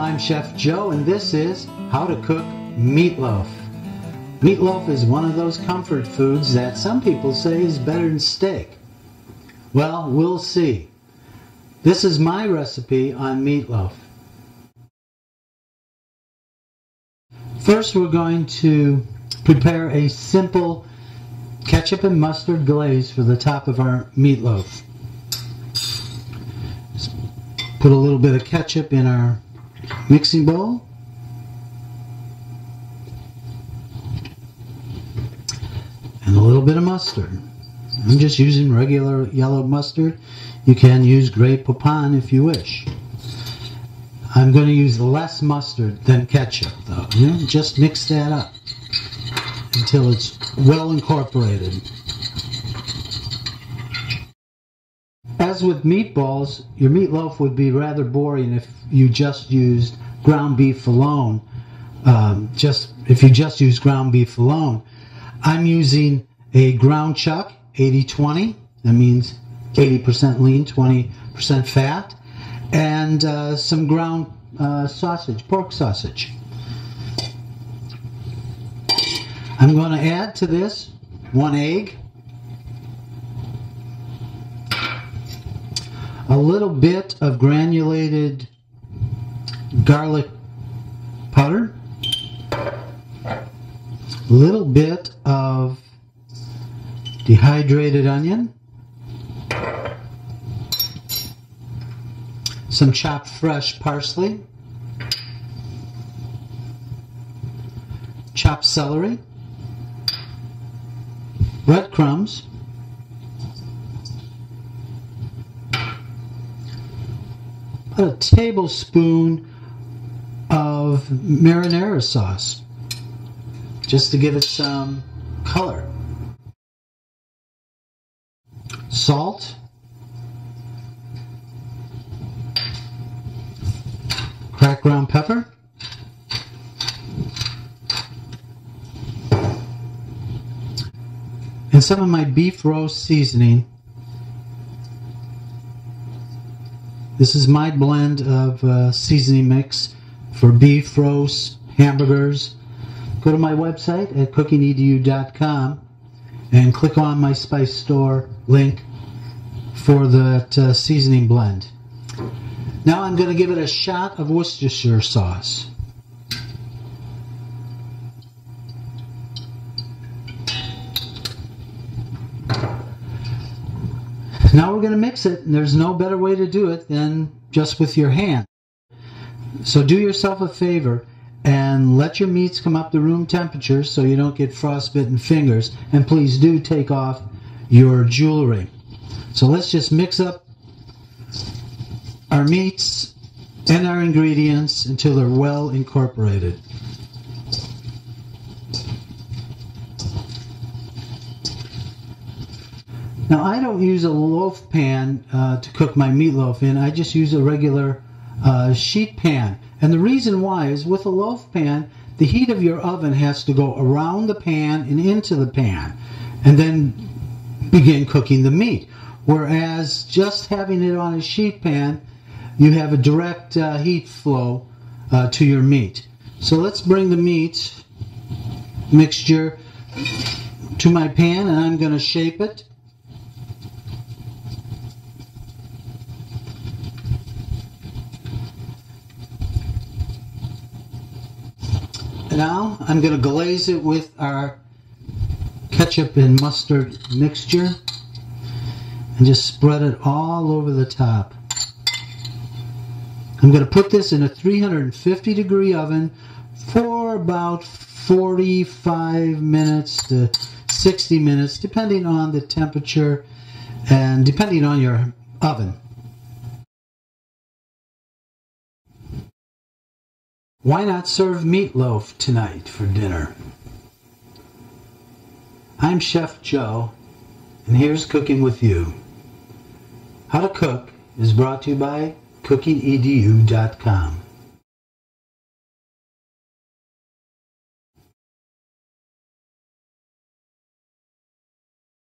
I'm Chef Joe, and this is How to Cook Meatloaf. Meatloaf is one of those comfort foods that some people say is better than steak. Well, we'll see. This is my recipe on meatloaf. First, we're going to prepare a simple ketchup and mustard glaze for the top of our meatloaf. Put a little bit of ketchup in our mixing bowl. And a little bit of mustard. I'm just using regular yellow mustard. You can use Grey Poupon if you wish. I'm going to use less mustard than ketchup though. Just mix that up until it's well incorporated. As with meatballs, your meatloaf would be rather boring if you just used ground beef alone. If you just use ground beef alone. I'm using a ground chuck, 80-20. That means 80% lean, 20% fat. And some ground sausage, pork sausage. I'm going to add to this 1 egg, a little bit of granulated garlic powder, a little bit of dehydrated onion, some chopped fresh parsley, chopped celery, breadcrumbs, a tablespoon of marinara sauce, just to give it some color. Salt, cracked ground pepper, and some of my beef roast seasoning. This is my blend of seasoning mix for beef roast, hamburgers. Go to my website at cookingedu.com and click on my spice store link for that seasoning blend. Now I'm going to give it a shot of Worcestershire sauce. Now we're going to mix it, and there's no better way to do it than just with your hand. So do yourself a favor and let your meats come up to room temperature so you don't get frostbitten fingers, and please do take off your jewelry. So let's just mix up our meats and our ingredients until they're well incorporated. Now I don't use a loaf pan to cook my meatloaf in. I just use a regular sheet pan. And the reason why is with a loaf pan, the heat of your oven has to go around the pan and into the pan and then begin cooking the meat. Whereas just having it on a sheet pan, you have a direct heat flow to your meat. So let's bring the meat mixture to my pan, and I'm going to shape it. Now I'm going to glaze it with our ketchup and mustard mixture and just spread it all over the top. I'm going to put this in a 350-degree oven for about 45 minutes to 60 minutes, depending on the temperature and depending on your oven. Why not serve meatloaf tonight for dinner? I'm Chef Joe, and here's Cooking with You. How to Cook is brought to you by cookingedu.com.